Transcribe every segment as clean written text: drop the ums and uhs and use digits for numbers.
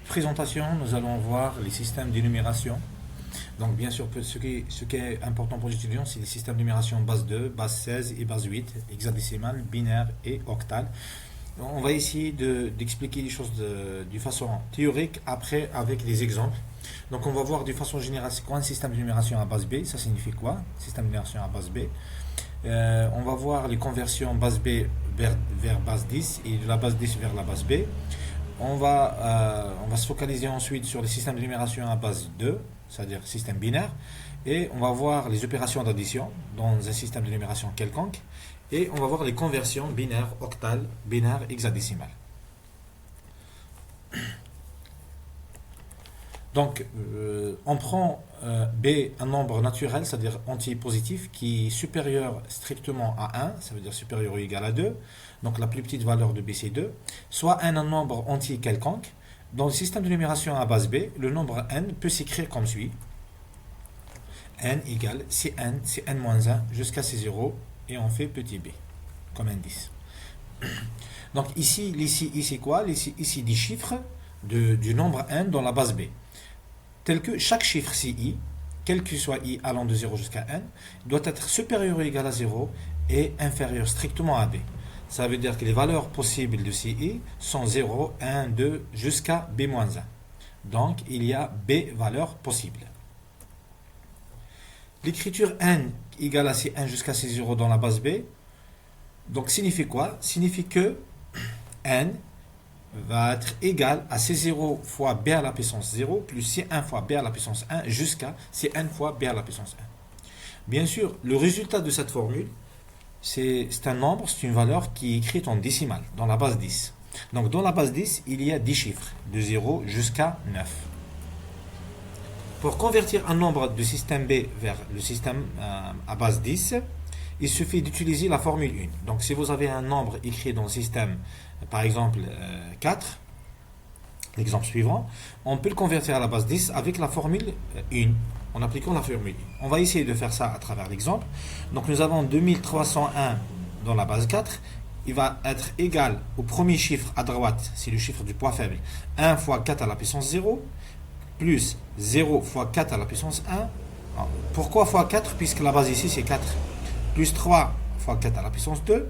présentation, nous allons voir les systèmes d'énumération. Donc bien sûr, ce qui est important pour les étudiants, c'est les systèmes d'énumération base 2, base 16 et base 8, hexadécimale, binaire et octale. On va essayer d'expliquer les choses de façon théorique, après avec des exemples. Donc on va voir de façon générale c'est quoi un système d'énumération à base B, ça signifie quoi, système d'énumération à base B. On va voir les conversions base B vers base 10 et de la base 10 vers la base B. On va se focaliser ensuite sur les systèmes d'énumération à base 2, c'est-à-dire système binaire, et on va voir les opérations d'addition dans un système d'énumération quelconque, et on va voir les conversions binaires, octales, binaires, hexadécimales. Donc, on prend B, un nombre naturel, c'est-à-dire entier positif, qui est supérieur strictement à 1, ça veut dire supérieur ou égal à 2. Donc, la plus petite valeur de B, c'est 2. Soit un nombre entier quelconque. Dans le système de numération à base B, le nombre n peut s'écrire comme suit. N égale Cn, Cn-1, jusqu'à C0, et on fait petit b, comme indice. Donc, ici quoi? Ici, des chiffres du nombre n dans la base B. Tel que chaque chiffre CI, quel que soit I allant de 0 jusqu'à n, doit être supérieur ou égal à 0 et inférieur strictement à B. Ça veut dire que les valeurs possibles de CI sont 0, 1, 2 jusqu'à B-1. Donc, il y a B valeurs possibles. L'écriture n égale à C1 jusqu'à C0 dans la base B, donc signifie quoi? Signifie que n va être égal à C0 fois B à la puissance 0 plus C1 fois B à la puissance 1 jusqu'à Cn fois B à la puissance 1. Bien sûr, le résultat de cette formule, c'est un nombre, c'est une valeur qui est écrite en décimale, dans la base 10. Donc dans la base 10, il y a 10 chiffres, de 0 jusqu'à 9. Pour convertir un nombre de système B vers le système à base 10, il suffit d'utiliser la formule 1. Donc si vous avez un nombre écrit dans le système, par exemple 4, l'exemple suivant, on peut le convertir à la base 10 avec la formule 1, en appliquant la formule 1. On va essayer de faire ça à travers l'exemple. Donc nous avons 2301 dans la base 4, il va être égal au premier chiffre à droite, c'est le chiffre du poids faible, 1 fois 4 à la puissance 0, plus 0 fois 4 à la puissance 1. Alors, pourquoi fois 4? Puisque la base ici c'est 4. Plus 3 fois 4 à la puissance 2,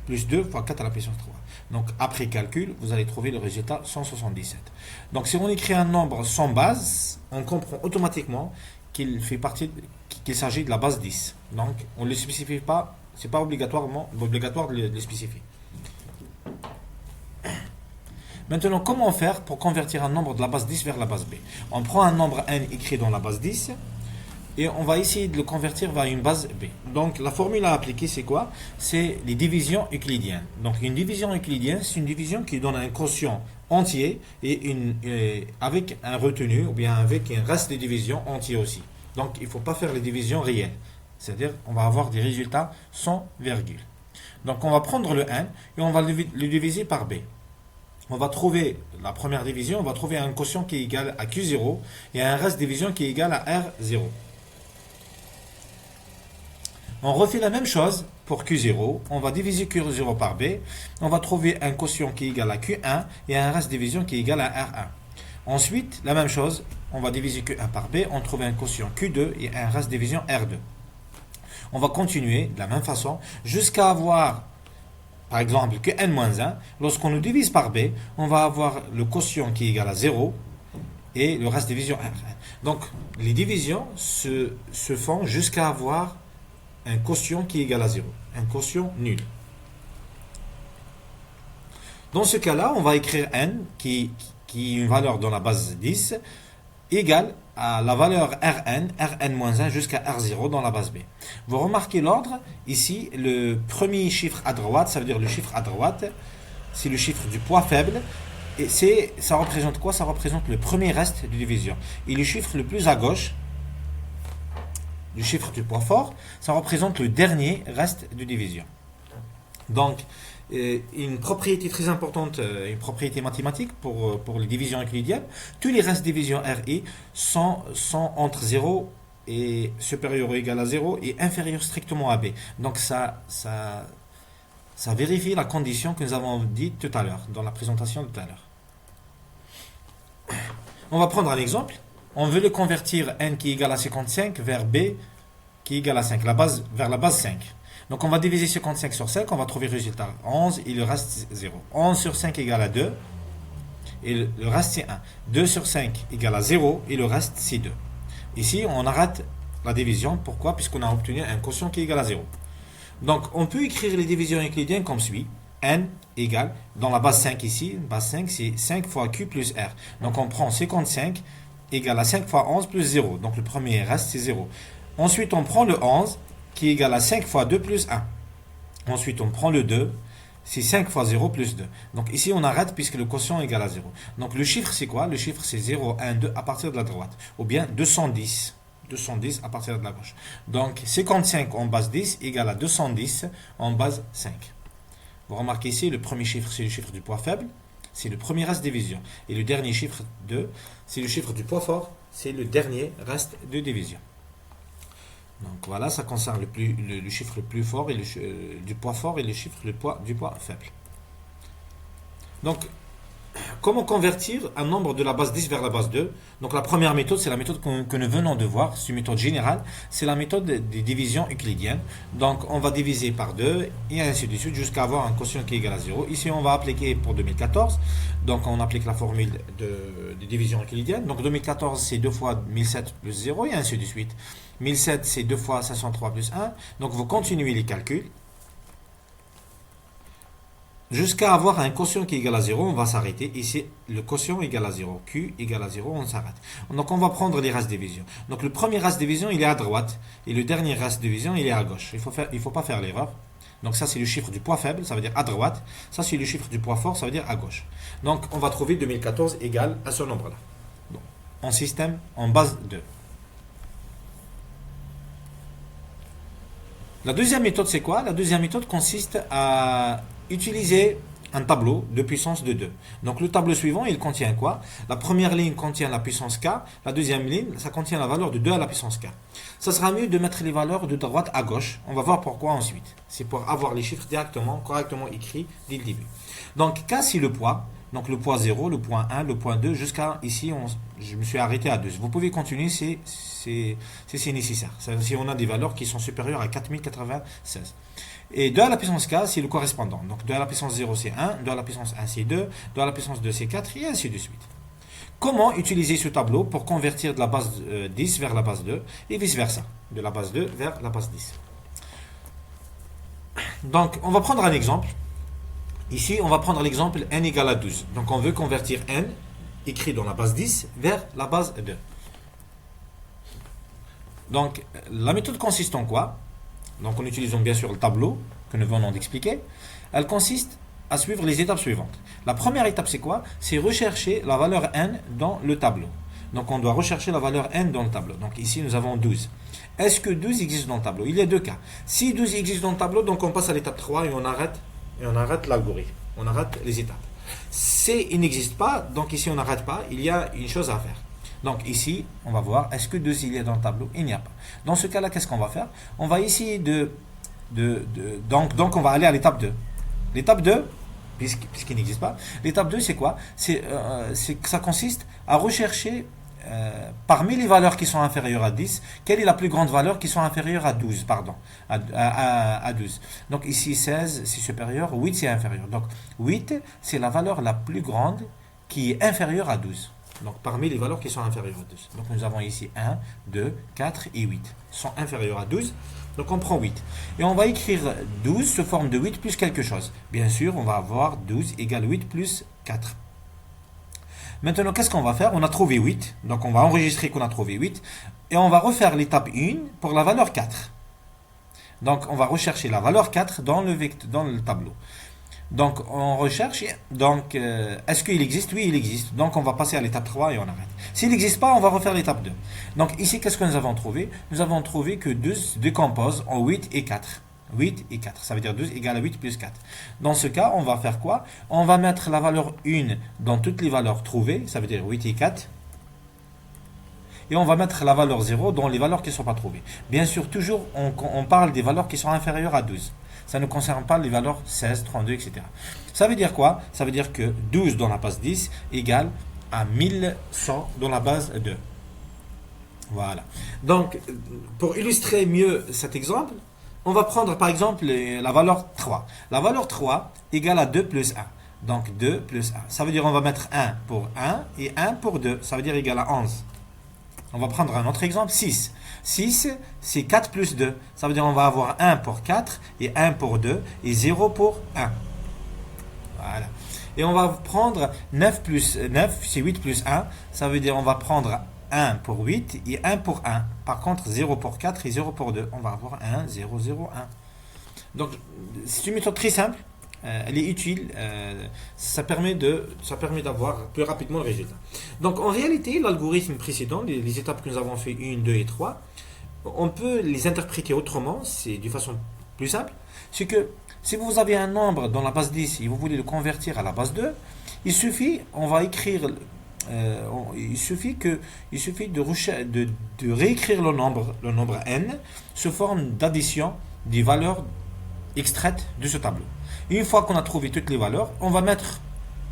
plus 2 fois 4 à la puissance 3. Donc après calcul, vous allez trouver le résultat 177. Donc si on écrit un nombre sans base, on comprend automatiquement qu'il s'agit de la base 10. Donc on ne le spécifie pas, c'est pas obligatoire de le spécifier. Maintenant, comment faire pour convertir un nombre de la base 10 vers la base B? On prend un nombre n écrit dans la base 10 et on va essayer de le convertir vers une base B. Donc la formule à appliquer, c'est quoi? C'est les divisions euclidiennes. Donc une division euclidienne, c'est une division qui donne un quotient entier et avec un retenu ou bien avec un reste de division entier aussi. Donc il ne faut pas faire les divisions réelles. C'est-à-dire on va avoir des résultats sans virgule. Donc on va prendre le n et on va le diviser par B. On va trouver la première division, on va trouver un quotient qui est égal à Q0 et un reste de division qui est égal à R0. On refait la même chose pour Q0. On va diviser Q0 par B. On va trouver un quotient qui est égal à Q1 et un reste de division qui est égal à R1. Ensuite, la même chose. On va diviser Q1 par B. On trouve un quotient Q2 et un reste de division R2. On va continuer de la même façon jusqu'à avoir, par exemple, Qn-1. Lorsqu'on le divise par B, on va avoir le quotient qui est égal à 0 et le reste de division R1. Donc, les divisions se font jusqu'à avoir un quotient qui est égal à 0, un quotient nul. Dans ce cas-là, on va écrire n, qui est une valeur dans la base 10, égale à la valeur Rn-1 jusqu'à R0 dans la base B. Vous remarquez l'ordre, ici, le premier chiffre à droite, ça veut dire le chiffre à droite, c'est le chiffre du poids faible, et ça représente quoi? Ça représente le premier reste de division. Et le chiffre le plus à gauche, le chiffre du poids fort, ça représente le dernier reste de division. Donc, une propriété très importante, une propriété mathématique pour les divisions euclidiennes, tous les restes de division RI sont entre 0 et supérieur ou égal à 0 et inférieur strictement à B. Donc, ça vérifie la condition que nous avons dit tout à l'heure, dans la présentation de tout à l'heure. On va prendre un exemple. On veut le convertir n qui est égal à 55 vers b qui est égal à 5, vers la base 5. Donc on va diviser 55 sur 5, on va trouver le résultat 11, il le reste 0. 11 sur 5 égale à 2, et le reste c'est 1. 2 sur 5 égale à 0, et le reste c'est 2. Ici on arrête la division, pourquoi? Puisqu'on a obtenu un quotient qui est égal à 0. Donc on peut écrire les divisions euclidiennes comme suit. N égale, dans la base 5 ici, base 5 c'est 5 fois Q plus R. Donc on prend 55 égale à 5 fois 11 plus 0. Donc le premier reste c'est 0. Ensuite on prend le 11 qui est égal à 5 fois 2 plus 1. Ensuite on prend le 2, c'est 5 fois 0 plus 2. Donc ici on arrête puisque le quotient est égal à 0. Donc le chiffre c'est quoi? Le chiffre c'est 0, 1, 2 à partir de la droite. Ou bien 210. 210 à partir de la gauche. Donc 55 en base 10 égale à 210 en base 5. Vous remarquez ici, le premier chiffre, c'est le chiffre du poids faible, c'est le premier reste division. Et le dernier chiffre 2, c'est le chiffre du poids fort, c'est le dernier reste de division. Donc voilà, ça concerne le chiffre le plus fort et du poids fort et le chiffre du poids faible. Donc, comment convertir un nombre de la base 10 vers la base 2? Donc la première méthode, c'est la méthode que nous venons de voir, c'est une méthode générale, c'est la méthode de division euclidienne. Donc on va diviser par 2 et ainsi de suite jusqu'à avoir un quotient qui est égal à 0. Ici on va appliquer pour 2014, donc on applique la formule de division euclidienne. Donc 2014 c'est 2 fois 1007 plus 0 et ainsi de suite. 1007 c'est 2 fois 503 plus 1, donc vous continuez les calculs. Jusqu'à avoir un quotient qui est égal à 0, on va s'arrêter. Ici, le quotient est égal à 0. Q égale à 0, on s'arrête. Donc, on va prendre les races division. Donc, le premier race division, il est à droite. Et le dernier race division, il est à gauche. Il faut pas faire l'erreur. Donc, ça, c'est le chiffre du poids faible, ça veut dire à droite. Ça, c'est le chiffre du poids fort, ça veut dire à gauche. Donc, on va trouver 2014 égal à ce nombre-là. Donc, en système, en base 2. La deuxième méthode, c'est quoi? La deuxième méthode consiste à utiliser un tableau de puissance de 2. Donc le tableau suivant, il contient quoi? La première ligne contient la puissance k, la deuxième ligne, ça contient la valeur de 2 à la puissance k. Ça sera mieux de mettre les valeurs de droite à gauche. On va voir pourquoi ensuite. C'est pour avoir les chiffres correctement écrits dès le début. Donc k, c'est le poids. Donc le poids 0, le point 1, le point 2, jusqu'à ici, je me suis arrêté à 2. Vous pouvez continuer si c'est nécessaire. Si on a des valeurs qui sont supérieures à 4096. Et 2 à la puissance k, c'est le correspondant. Donc 2 à la puissance 0, c'est 1, 2 à la puissance 1, c'est 2, 2 à la puissance 2, c'est 4, et ainsi de suite. Comment utiliser ce tableau pour convertir de la base 10 vers la base 2, et vice-versa, de la base 2 vers la base 10. Donc, on va prendre un exemple. Ici, on va prendre l'exemple n égale à 12. Donc, on veut convertir n, écrit dans la base 10, vers la base 2. Donc, la méthode consiste en quoi? Donc, en utilisant bien sûr le tableau que nous venons d'expliquer. Elle consiste à suivre les étapes suivantes. La première étape, c'est quoi? C'est rechercher la valeur n dans le tableau. Donc, on doit rechercher la valeur n dans le tableau. Donc, ici, nous avons 12. Est-ce que 12 existe dans le tableau? Il y a deux cas. Si 12 existe dans le tableau, donc on passe à l'étape 3 et on arrête l'algorithme. On arrête les étapes. Si il n'existe pas, donc ici, on n'arrête pas. Il y a une chose à faire. Donc ici, on va voir, est-ce que 2 il y a dans le tableau? Il n'y a pas. Dans ce cas-là, qu'est-ce qu'on va faire? On va essayer donc on va aller à l'étape 2. L'étape 2, puisqu'il n'existe pas, l'étape 2 c'est quoi? Ça consiste à rechercher parmi les valeurs qui sont inférieures à 10, quelle est la plus grande valeur qui sont inférieures à 12, à 12. Donc ici 16 c'est supérieur, 8 c'est inférieur. Donc 8 c'est la valeur la plus grande qui est inférieure à 12. Donc parmi les valeurs qui sont inférieures à 12. Donc nous avons ici 1, 2, 4 et 8 sont inférieures à 12. Donc on prend 8. Et on va écrire 12 sous forme de 8 plus quelque chose. Bien sûr, on va avoir 12 égale 8 plus 4. Maintenant, qu'est-ce qu'on va faire? On a trouvé 8. Donc on va enregistrer qu'on a trouvé 8. Et on va refaire l'étape 1 pour la valeur 4. Donc on va rechercher la valeur 4 dans le tableau. Donc on recherche, donc est-ce qu'il existe? Oui, il existe. Donc on va passer à l'étape 3 et on arrête. S'il n'existe pas, on va refaire l'étape 2. Donc ici, qu'est-ce que nous avons trouvé? Nous avons trouvé que 2 décompose en 8 et 4. 8 et 4, ça veut dire 12 égale à 8 plus 4. Dans ce cas, on va faire quoi? On va mettre la valeur 1 dans toutes les valeurs trouvées, ça veut dire 8 et 4. Et on va mettre la valeur 0 dans les valeurs qui ne sont pas trouvées. Bien sûr, toujours, on parle des valeurs qui sont inférieures à 12. Ça ne concerne pas les valeurs 16, 32, etc. Ça veut dire quoi? Ça veut dire que 12 dans la base 10 égale à 1100 dans la base 2. Voilà. Donc, pour illustrer mieux cet exemple, on va prendre par exemple la valeur 3. La valeur 3 égale à 2 plus 1. Donc 2 plus 1. Ça veut dire on va mettre 1 pour 1 et 1 pour 2. Ça veut dire égal à 11. On va prendre un autre exemple, 6. 6, c'est 4 plus 2. Ça veut dire on va avoir 1 pour 4 et 1 pour 2 et 0 pour 1. Voilà. Et on va prendre 9 plus 9, c'est 8 plus 1. Ça veut dire on va prendre 1 pour 8 et 1 pour 1. Par contre, 0 pour 4 et 0 pour 2. On va avoir 1, 0, 0, 1. Donc, c'est une méthode très simple. Elle est utile. Ça permet d'avoir plus rapidement le résultat. Donc, en réalité, l'algorithme précédent, les étapes que nous avons fait, 1, 2 et 3, on peut les interpréter autrement. C'est d'une façon plus simple. C'est que si vous avez un nombre dans la base 10 et vous voulez le convertir à la base 2, il suffit de réécrire le nombre n, sous forme d'addition des valeurs extraites de ce tableau. Et une fois qu'on a trouvé toutes les valeurs, on va mettre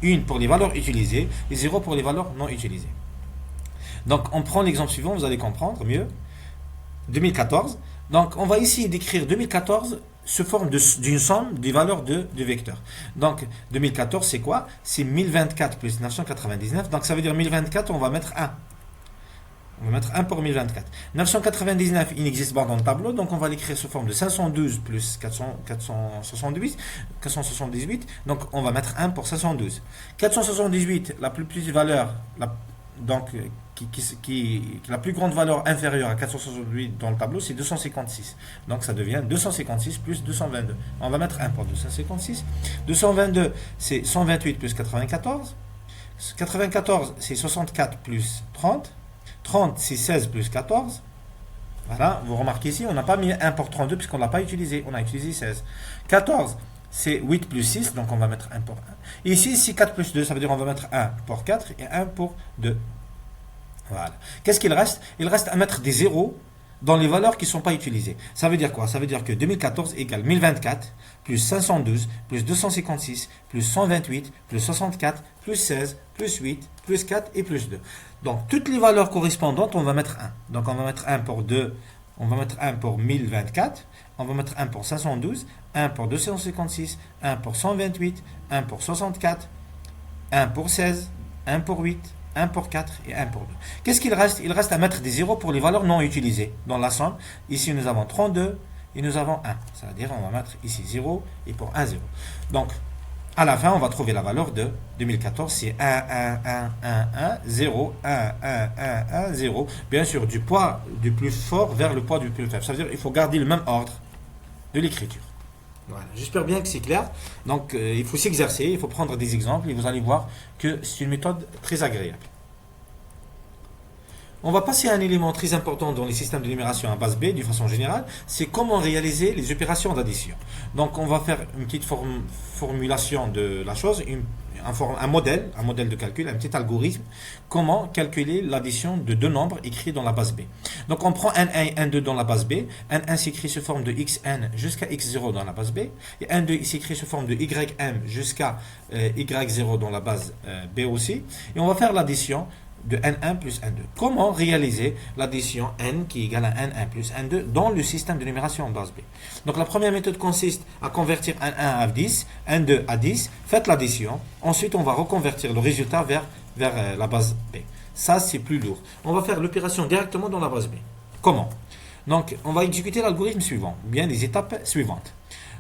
1 pour les valeurs utilisées et 0 pour les valeurs non utilisées. Donc on prend l'exemple suivant, vous allez comprendre mieux. 2014. Donc on va essayer d'écrire 2014 sous forme d'une somme des valeurs de vecteurs. Donc 2014 c'est quoi? C'est 1024 plus 999. Donc ça veut dire 1024, on va mettre 1. On va mettre 1 pour 1024. 999, il n'existe pas dans le tableau, donc on va l'écrire sous forme de 512 plus 478. Donc on va mettre 1 pour 512. 478, la plus petite valeur, la plus grande valeur inférieure à 468 dans le tableau, c'est 256. Donc ça devient 256 plus 222. On va mettre 1 pour 256. 222, c'est 128 plus 94. 94, c'est 64 plus 30. 30, c'est 16 plus 14. Voilà, vous remarquez ici, on n'a pas mis 1 pour 32 puisqu'on ne l'a pas utilisé. On a utilisé 16. 14, c'est 8 plus 6, donc on va mettre 1 pour 1. Et ici, c'est 4 plus 2, ça veut dire on va mettre 1 pour 4 et 1 pour 2. Voilà. Qu'est-ce qu'il reste? Il reste à mettre des zéros dans les valeurs qui ne sont pas utilisées. Ça veut dire quoi? Ça veut dire que 2014 égale 1024, plus 512, plus 256, plus 128, plus 64, plus 16, plus 8, plus 4 et plus 2. Donc, toutes les valeurs correspondantes, on va mettre 1. Donc, on va mettre 1 pour 2, on va mettre 1 pour 1024, on va mettre 1 pour 512, 1 pour 256, 1 pour 128, 1 pour 64, 1 pour 16, 1 pour 8, 1 pour 4 et 1 pour 2. Qu'est-ce qu'il reste? Il reste à mettre des zéros pour les valeurs non utilisées dans la somme. Ici, nous avons 32 et nous avons 1. C'est-à-dire, on va mettre ici 0 et pour 1, 0. Donc, à la fin, on va trouver la valeur de 2014. C'est 1, 1, 1, 1, 1, 0, 1, 1, 1, 1, 0. Bien sûr, du poids du plus fort vers le poids du plus faible. Ça veut dire qu'il faut garder le même ordre de l'écriture. Voilà. J'espère bien que c'est clair. Donc, il faut s'exercer, il faut prendre des exemples et vous allez voir que c'est une méthode très agréable. On va passer à un élément très important dans les systèmes de numération à base B, d'une façon générale, c'est comment réaliser les opérations d'addition. Donc, on va faire une petite formulation de la chose, un modèle de calcul, un petit algorithme, comment calculer l'addition de deux nombres écrits dans la base B. Donc on prend n1 et n2 dans la base B, n1 s'écrit sous forme de xn jusqu'à x0 dans la base B, et n2 s'écrit sous forme de ym jusqu'à y0 dans la base B aussi, et on va faire l'addition de n1 plus n2. Comment réaliser l'addition n qui est égale à n1 plus n2 dans le système de numération en base B? Donc la première méthode consiste à convertir n1 à 10, n2 à 10, faites l'addition, ensuite on va reconvertir le résultat vers la base B. Ça c'est plus lourd. On va faire l'opération directement dans la base B. Comment? Donc on va exécuter l'algorithme suivant, bien les étapes suivantes.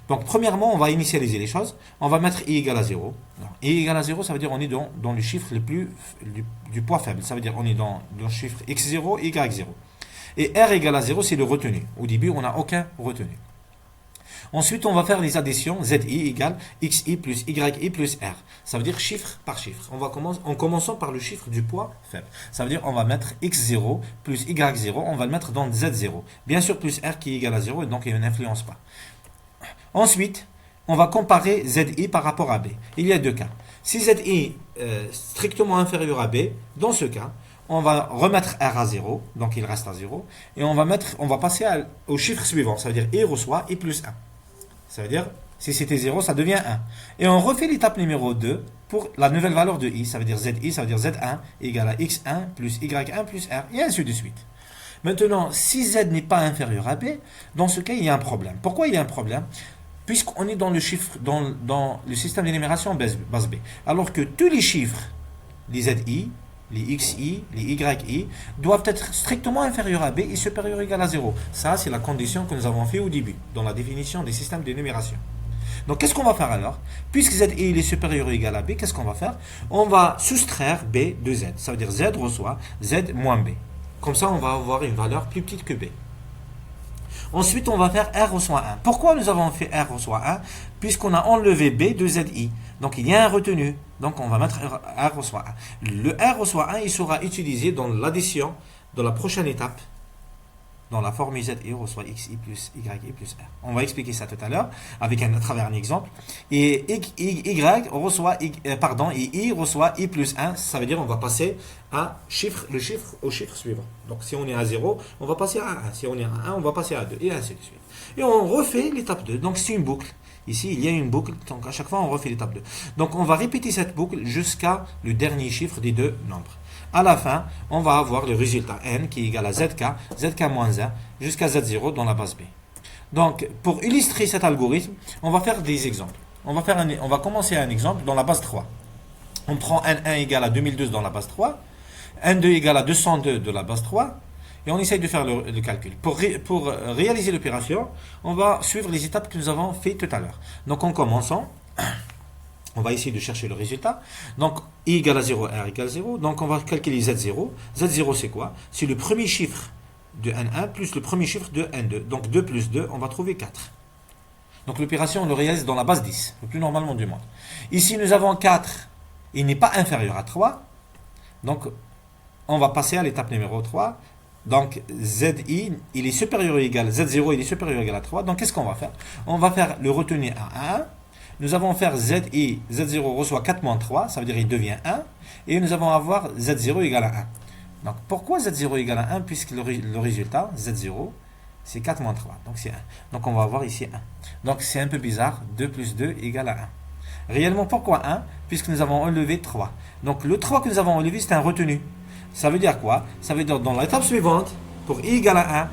Donc, premièrement, on va initialiser les choses. On va mettre i égale à 0. I égale à 0, ça veut dire qu'on est dans le chiffre du poids faible. Ça veut dire qu'on est dans le chiffre x0 et y0. Et r égale à 0, c'est le retenu. Au début, on n'a aucun retenu. Ensuite, on va faire les additions. Zi égale xi plus yi plus r. Ça veut dire chiffre par chiffre. En commençant par le chiffre du poids faible. Ça veut dire qu'on va mettre x0 plus y0. On va le mettre dans z0. Bien sûr, plus r qui est égal à 0, et donc il n'influence pas. Ensuite, on va comparer ZI par rapport à B. Il y a deux cas. Si ZI est strictement inférieur à B, dans ce cas, on va remettre R à 0, donc il reste à 0, et on va passer au chiffre suivant, ça veut dire I reçoit I plus 1. Ça veut dire Si c'était 0, ça devient 1. Et on refait l'étape numéro 2 pour la nouvelle valeur de i. Ça veut dire zi, ça veut dire z1 égale à x1 plus y1 plus r, et ainsi de suite. Maintenant, si z n'est pas inférieur à b, dans ce cas, il y a un problème. Pourquoi il y a un problème? Puisqu'on est dans le chiffre, dans le système d'énumération base b. Alors que tous les chiffres, les zi, les xi, les yi, doivent être strictement inférieurs à b et supérieurs ou égal à 0. Ça, c'est la condition que nous avons fait au début, dans la définition des systèmes d'énumération. Donc, qu'est-ce qu'on va faire alors? Puisque zi est supérieur ou égal à b, qu'est-ce qu'on va faire? On va soustraire b de z. Ça veut dire z reçoit z moins b. Comme ça, on va avoir une valeur plus petite que b. Ensuite, on va faire R reçoit 1. Pourquoi nous avons fait R reçoit 1? Puisqu'on a enlevé B de ZI. Donc, il y a un retenu. Donc, on va mettre R reçoit 1. Le R reçoit 1, il sera utilisé dans l'addition de la prochaine étape, dans la formule ZI reçoit XI plus YI plus R. On va expliquer ça tout à l'heure à travers un exemple. Et Y reçoit, et I reçoit I plus 1. Ça veut dire qu'on va passer le chiffre au chiffre suivant. Donc si on est à 0, on va passer à 1. Si on est à 1, on va passer à 2. Et ainsi de suite. Et on refait l'étape 2. Donc c'est une boucle. Ici, il y a une boucle. Donc à chaque fois, on refait l'étape 2. Donc on va répéter cette boucle jusqu'à le dernier chiffre des deux nombres. À la fin, on va avoir le résultat n qui est égal à zk moins 1, jusqu'à z0 dans la base b. Donc, pour illustrer cet algorithme, on va faire des exemples. On va commencer un exemple dans la base 3. On prend n1 égale à 2012 dans la base 3, n2 égale à 202 de la base 3, et on essaye de faire le calcul. Pour réaliser l'opération, on va suivre les étapes que nous avons faites tout à l'heure. Donc, en commençant, on va essayer de chercher le résultat. Donc, i égale à 0, r égale 0. Donc, on va calculer z0. Z0, c'est quoi? C'est le premier chiffre de n1 plus le premier chiffre de n2. Donc, 2 plus 2, on va trouver 4. Donc, l'opération, on le réalise dans la base 10, le plus normalement du monde. Ici, nous avons 4. Il n'est pas inférieur à 3. Donc, on va passer à l'étape numéro 3. Donc, zi, il est supérieur ou égal, z0, il est supérieur ou égal à 3. Donc, qu'est-ce qu'on va faire? On va faire le retenir à 1. Nous allons faire zi, z0 reçoit 4 moins 3, ça veut dire il devient 1. Et nous allons avoir z0 égale à 1. Donc pourquoi z0 égale à 1? Puisque le résultat, z0, c'est 4 moins 3. Donc c'est 1. Donc on va avoir ici 1. Donc c'est un peu bizarre, 2 plus 2 égale à 1. Réellement, pourquoi 1? Puisque nous avons enlevé 3. Donc le 3 que nous avons enlevé, c'est un retenu. Ça veut dire quoi? Ça veut dire dans l'étape suivante, pour i égale à 1,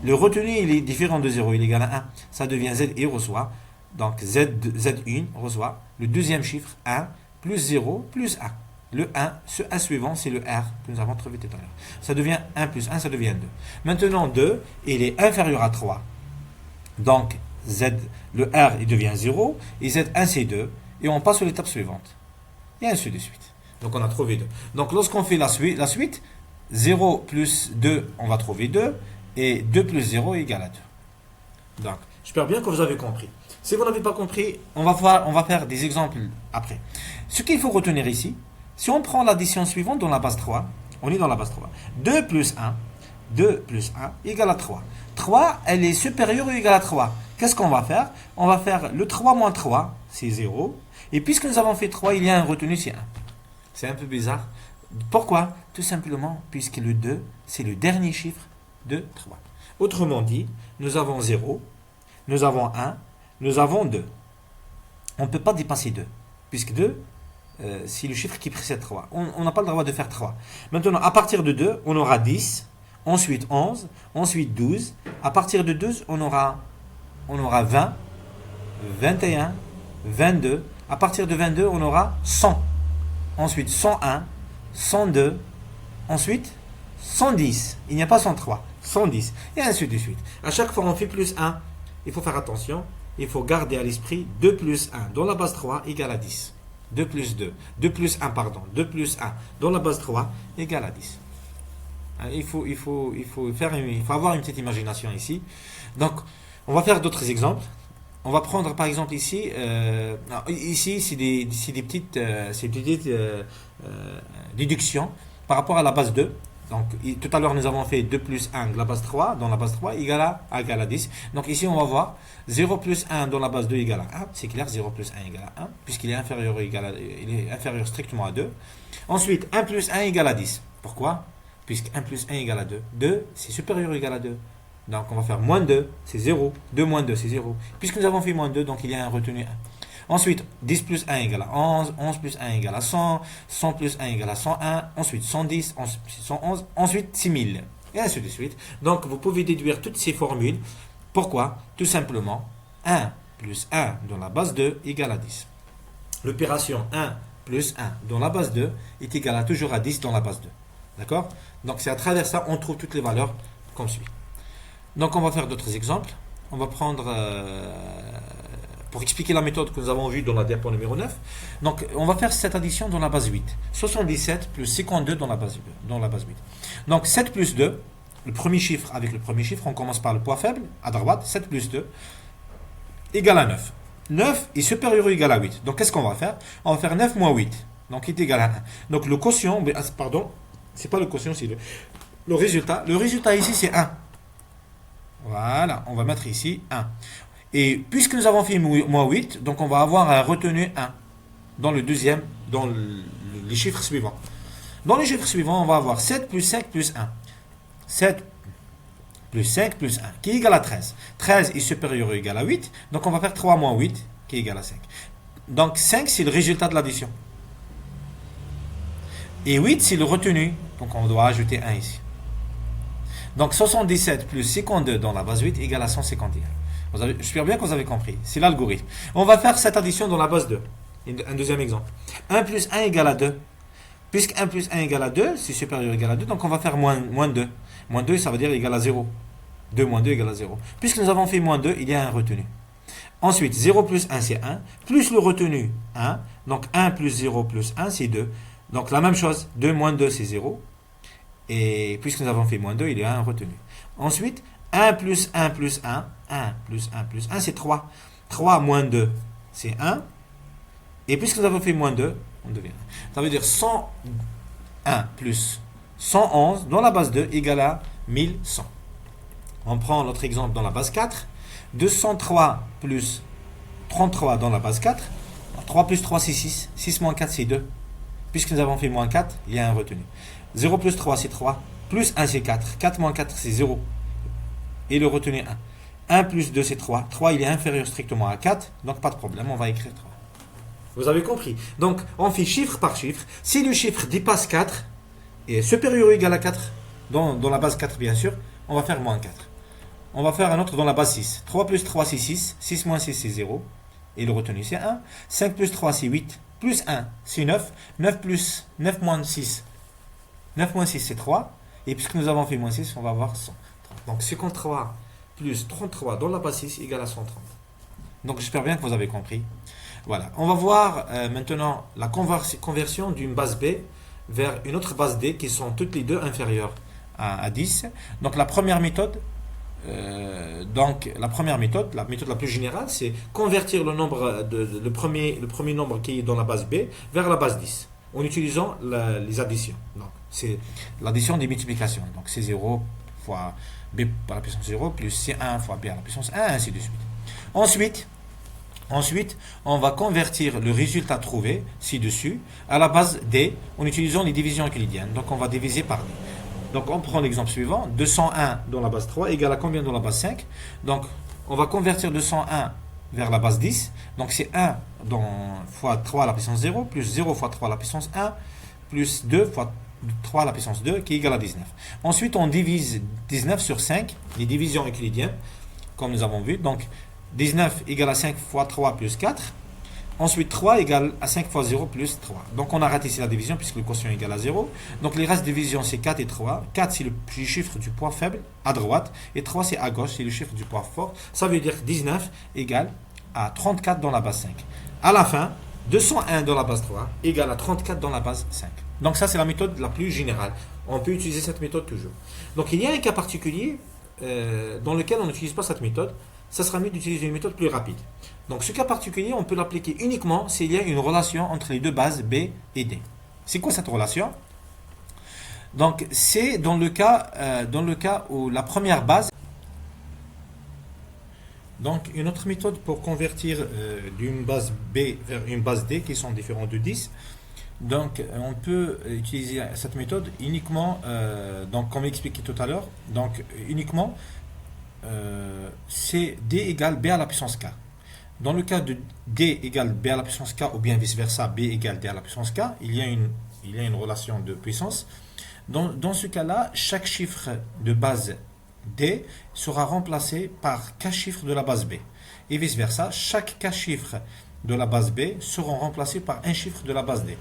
le retenu il est différent de 0, il est égal à 1. Ça devient zi reçoit. Donc Z1 reçoit le deuxième chiffre 1 plus 0 plus 1. Le 1, ce 1 suivant, c'est le R que nous avons trouvé tout à l'heure. Ça devient 1 plus 1, ça devient 2. Maintenant 2, il est inférieur à 3. Donc le R, il devient 0. Et Z1, c'est 2. Et on passe à l'étape suivante. Et ainsi de suite. Donc on a trouvé 2. Donc lorsqu'on fait la suite, 0 plus 2, on va trouver 2. Et 2 plus 0 est égal à 2. Donc, j'espère bien que vous avez compris. Si vous n'avez pas compris, on va faire des exemples après. Ce qu'il faut retenir ici, si on prend l'addition suivante dans la base 3, on est dans la base 3. 2 plus 1 égale à 3. 3, elle est supérieure ou égale à 3. Qu'est-ce qu'on va faire? On va faire le 3 moins 3, c'est 0. Et puisque nous avons fait 3, il y a un retenu, c'est 1. C'est un peu bizarre. Pourquoi? Tout simplement, puisque le 2, c'est le dernier chiffre de 3. Autrement dit, nous avons 0, nous avons 1, nous avons 2. On ne peut pas dépasser 2, puisque 2, c'est le chiffre qui précède 3. On n'a pas le droit de faire 3. Maintenant, à partir de 2, on aura 10, ensuite 11, ensuite 12. À partir de 12, on aura 20, 21, 22. À partir de 22, on aura 100. Ensuite 101, 102, ensuite 110. Il n'y a pas 103, 110. Et ainsi de suite. À chaque fois, on fait plus 1. Il faut faire attention. Il faut garder à l'esprit 2 plus 1 dans la base 3 égale à 10. 2 plus 2. 2 plus 1, pardon. 2 plus 1 dans la base 3 égale à 10. Il faut avoir une petite imagination ici. Donc, on va faire d'autres exemples. On va prendre par exemple ici, ici c'est des petites déductions par rapport à la base 2. Donc tout à l'heure nous avons fait 2 plus 1 de la base 3, dans la base 3 égale à 10. Donc ici on va voir 0 plus 1 dans la base 2 égale à 1. C'est clair, 0 plus 1 égale à 1, puisqu'il est inférieur, il est inférieur strictement à 2. Ensuite 1 plus 1 égale à 10. Pourquoi? Puisque 1 plus 1 égale à 2. 2 c'est supérieur ou égal à 2. Donc on va faire moins 2, c'est 0. 2 moins 2, c'est 0. Puisque nous avons fait moins 2, donc il y a un retenu 1. Ensuite, 10 plus 1 égale à 11, 11 plus 1 égale à 100, 100 plus 1 égale à 101, ensuite 110, ensuite 111, ensuite 6000, et ainsi de suite. Donc vous pouvez déduire toutes ces formules. Pourquoi? Tout simplement, 1 plus 1 dans la base 2 égale à 10. L'opération 1 plus 1 dans la base 2 est égale à toujours à 10 dans la base 2. D'accord? Donc c'est à travers ça on trouve toutes les valeurs comme suit. Donc on va faire d'autres exemples. On va prendre, pour expliquer la méthode que nous avons vue dans la diapo numéro 9, donc on va faire cette addition dans la base 8. 77 plus 52 dans la base 8. Donc 7 plus 2, le premier chiffre avec le premier chiffre, on commence par le poids faible, à droite, 7 plus 2, égale à 9. 9 est supérieur ou égal à 8. Donc qu'est-ce qu'on va faire? On va faire 9 moins 8, donc il est égal à 1. Donc le quotient, pardon, c'est pas le quotient, c'est le résultat. Le résultat ici c'est 1. Voilà, on va mettre ici 1. Et puisque nous avons fait moins 8, donc on va avoir un retenu 1 dans le deuxième, dans les chiffres suivants. Dans les chiffres suivants, on va avoir 7 plus 5 plus 1. 7 plus 5 plus 1, qui est égal à 13. 13 est supérieur ou égal à 8, donc on va faire 3 moins 8, qui est égal à 5. Donc 5, c'est le résultat de l'addition. Et 8, c'est le retenu, donc on doit ajouter 1 ici. Donc 77 plus 52 dans la base 8 égale à 151. J'espère bien que vous avez compris. C'est l'algorithme. On va faire cette addition dans la base 2. Un deuxième exemple. 1 plus 1 égale à 2. Puisque 1 plus 1 égale à 2, c'est supérieur ou égal à 2, donc on va faire moins 2. Moins 2, ça veut dire égal à 0. 2 moins 2 égale à 0. Puisque nous avons fait moins 2, il y a un retenu. Ensuite, 0 plus 1, c'est 1. Plus le retenu, 1. Donc 1 plus 0 plus 1, c'est 2. Donc la même chose. 2 moins 2, c'est 0. Et puisque nous avons fait moins 2, il y a un retenu. Ensuite, 1 plus 1 plus 1. 1 plus 1 plus 1, c'est 3. 3 moins 2, c'est 1. Et puisque nous avons fait moins 2, on devient 1. Ça veut dire 101 plus 111 dans la base 2 égale à 1100. On prend notre exemple dans la base 4. 203 plus 33 dans la base 4. 3 plus 3, c'est 6. 6 moins 4, c'est 2. Puisque nous avons fait moins 4, il y a un retenu. 0 plus 3, c'est 3. Plus 1, c'est 4. 4 moins 4, c'est 0. Et le retenu 1. 1 plus 2, c'est 3. 3, il est inférieur strictement à 4. Donc, pas de problème, on va écrire 3. Vous avez compris. Donc, on fait chiffre par chiffre. Si le chiffre dépasse 4, et est supérieur ou égal à 4, dans la base 4, bien sûr, on va faire moins 4. On va faire un autre dans la base 6. 3 plus 3, c'est 6. 6 moins 6, c'est 0. Et le retenu, c'est 1. 5 plus 3, c'est 8. Plus 1, c'est 9. 9 moins 6. 9 moins 6, c'est 3. Et puisque nous avons fait moins 6, on va avoir 100. Donc 53 plus 33 dans la base 6 égale à 130. Donc j'espère bien que vous avez compris. Voilà. On va voir maintenant la conversion d'une base B vers une autre base D qui sont toutes les deux inférieures à 10. Donc la première méthode, la méthode la plus générale, c'est convertir le premier nombre qui est dans la base B vers la base 10 en utilisant les additions. Donc c'est l'addition des multiplications. Donc c'est 0 fois B à la puissance 0 plus C1 fois B à la puissance 1, ainsi de suite. Ensuite, on va convertir le résultat trouvé ci-dessus à la base D en utilisant les divisions euclidiennes. Donc on va diviser par D. Donc on prend l'exemple suivant. 201 dans la base 3 égale à combien dans la base 5? Donc on va convertir 201 vers la base 10. Donc c'est 1 fois 3 à la puissance 0 plus 0 fois 3 à la puissance 1 plus 2 fois 3 à la puissance 2 qui est égal à 19. Ensuite on divise 19 sur 5, les divisions euclidiennes, comme nous avons vu. Donc 19 égale à 5 fois 3 plus 4. Ensuite, 3 égale à 5 fois 0 plus 3. Donc, on arrête ici la division puisque le quotient est égal à 0. Donc, les restes de division, c'est 4 et 3. 4, c'est le chiffre du poids faible à droite. Et 3, c'est à gauche, c'est le chiffre du poids fort. Ça veut dire que 19 égale à 34 dans la base 5. À la fin, 201 dans la base 3 égale à 34 dans la base 5. Donc, ça, c'est la méthode la plus générale. On peut utiliser cette méthode toujours. Donc, il y a un cas particulier dans lequel on n'utilise pas cette méthode. Ça sera mieux d'utiliser une méthode plus rapide. Donc ce cas particulier, on peut l'appliquer uniquement s'il y a une relation entre les deux bases B et D. C'est quoi cette relation? Donc c'est dans le cas où la première base. Donc une autre méthode pour convertir d'une base B vers une base D qui sont différentes de 10. Donc on peut utiliser cette méthode uniquement, donc comme expliqué tout à l'heure, donc uniquement c'est D égale B à la puissance K. Dans le cas de D égale B à la puissance K ou bien vice-versa, B égale D à la puissance K, il y a une relation de puissance. Dans ce cas-là, chaque chiffre de base D sera remplacé par K chiffres de la base B. Et vice-versa, chaque K chiffres de la base B seront remplacés par un chiffre de la base D.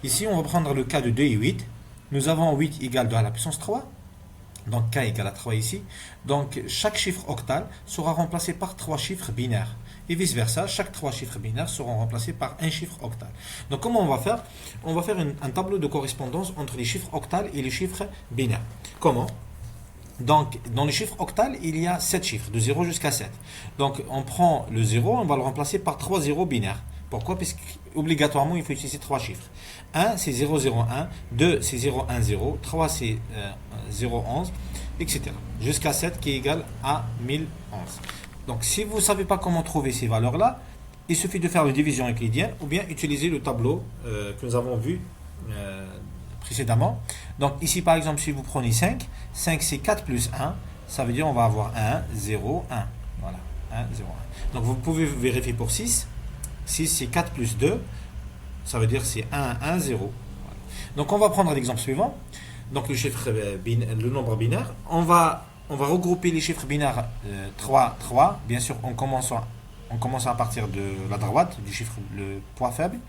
Ici, on va prendre le cas de 2 et 8. Nous avons 8 égale 2 à la puissance 3. Donc K égale à 3 ici. Donc chaque chiffre octal sera remplacé par 3 chiffres binaires. Et vice versa, chaque 3 chiffres binaires seront remplacés par un chiffre octal. Donc comment on va faire? On va faire un tableau de correspondance entre les chiffres octals et les chiffres binaires. Comment? Donc dans les chiffres octals, il y a 7 chiffres, de 0 jusqu'à 7. Donc on prend le 0, on va le remplacer par 3 zéros binaires. Pourquoi? Parce qu'obligatoirement, il faut utiliser 3 chiffres. 1, c'est 001, 2, c'est 010, 3, c'est 011, etc. Jusqu'à 7 qui est égal à 1011. Donc, si vous ne savez pas comment trouver ces valeurs-là, il suffit de faire une division euclidienne ou bien utiliser le tableau que nous avons vu précédemment. Donc, ici, par exemple, si vous prenez 5, 5 c'est 4 plus 1, ça veut dire on va avoir 1, 0, 1. Voilà, 1, 0, 1. Donc, vous pouvez vérifier pour 6. 6 c'est 4 plus 2, ça veut dire c'est 1, 1, 0. Voilà. Donc on va prendre l'exemple suivant. Donc le nombre binaire. On va regrouper les chiffres binaires 3, 3. Bien sûr, on commence à partir de la droite, du chiffre le poids faible.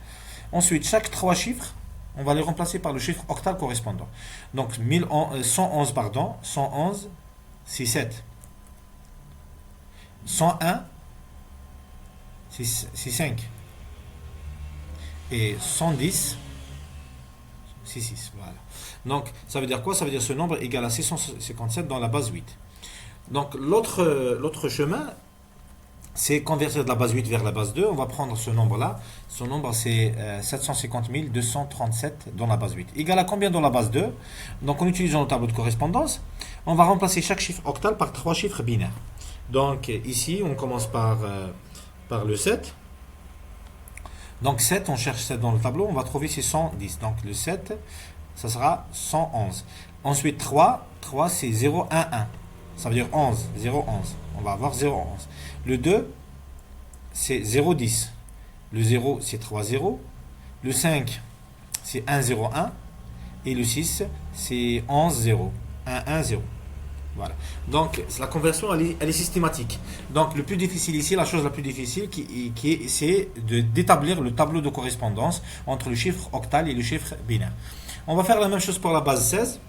Ensuite, chaque 3 chiffres, on va les remplacer par le chiffre octal correspondant. Donc 111, c'est 7. 101, c'est 5. Et 110, c'est 6. Voilà. Donc, ça veut dire quoi? Ça veut dire ce nombre égal à 657 dans la base 8. Donc, l'autre chemin, c'est convertir de la base 8 vers la base 2. On va prendre ce nombre-là. Ce nombre, c'est 750 237 dans la base 8. Égal à combien dans la base 2? Donc, en utilisant le tableau de correspondance, on va remplacer chaque chiffre octal par 3 chiffres binaires. Donc, ici, on commence par le 7. Donc 7, on cherche 7 dans le tableau, on va trouver c'est 110. Donc le 7, ça sera 111. Ensuite 3 c'est 0, 1, 1. Ça veut dire 11, 0, 11. On va avoir 0, 11. Le 2, c'est 0, 10. Le 0, c'est 3, 0. Le 5, c'est 1, 0, 1. Et le 6, c'est 11, 0. 1, 1, 0. Voilà. Donc la conversion elle est systématique. Donc le plus difficile ici, la chose la plus difficile c'est d'établir le tableau de correspondance entre le chiffre octal et le chiffre binaire. On va faire la même chose pour la base 16.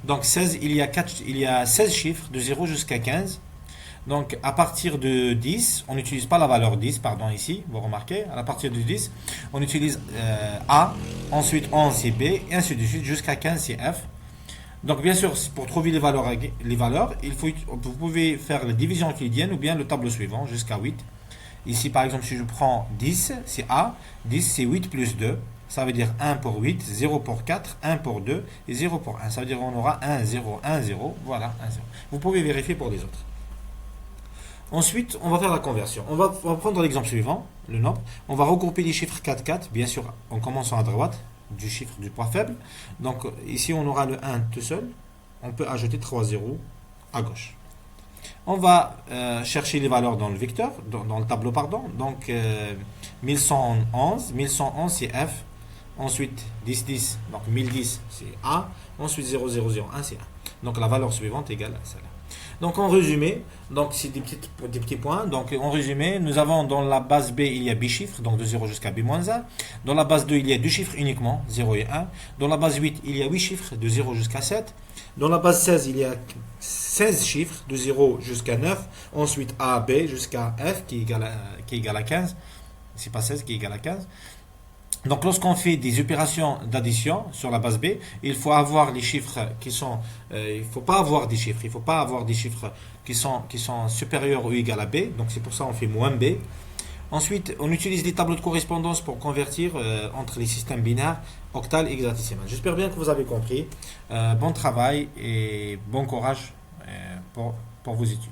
Donc 16, il y a 16 chiffres de 0 jusqu'à 15. Donc à partir de 10, on n'utilise pas la valeur 10, pardon ici, vous remarquez, à partir de 10, on utilise A, ensuite 11 c'est B, et ainsi de suite, jusqu'à 15 c'est F. Donc bien sûr, pour trouver les valeurs, vous pouvez faire la division euclidienne ou bien le tableau suivant jusqu'à 8. Ici par exemple, si je prends 10, c'est A, 10 c'est 8 plus 2, ça veut dire 1 pour 8, 0 pour 4, 1 pour 2 et 0 pour 1. Ça veut dire qu'on aura 1, 0, 1, 0, voilà, 1, 0. Vous pouvez vérifier pour les autres. Ensuite, on va faire la conversion. On va prendre l'exemple suivant, le nombre. On va regrouper les chiffres 4, 4, bien sûr en commençant à droite du chiffre du poids faible. Donc ici on aura le 1 tout seul. On peut ajouter 3 zéros à gauche. On va chercher les valeurs dans le vecteur, dans le tableau pardon. Donc 1111 c'est F. Ensuite 10 10, donc 1010 c'est A. Ensuite 0001 c'est 1. Donc la valeur suivante égale à celle-là. Donc en résumé, donc c'est des petits points. Donc en résumé, nous avons dans la base B il y a B chiffres, donc de 0 jusqu'à B-1. Dans la base 2 il y a 2 chiffres uniquement, 0 et 1. Dans la base 8 il y a 8 chiffres de 0 jusqu'à 7. Dans la base 16 il y a 16 chiffres de 0 jusqu'à 9. Ensuite A, B jusqu'à F qui est égal à 15. C'est pas 16 qui est égal à 15. Donc lorsqu'on fait des opérations d'addition sur la base B, il faut avoir les chiffres qui sont... il ne faut pas avoir des chiffres. Il ne faut pas avoir des chiffres qui sont supérieurs ou égaux à B. Donc c'est pour ça qu'on fait moins B. Ensuite, on utilise des tableaux de correspondance pour convertir entre les systèmes binaires, octal et hexadécimal. J'espère bien que vous avez compris. Bon travail et bon courage pour vos études.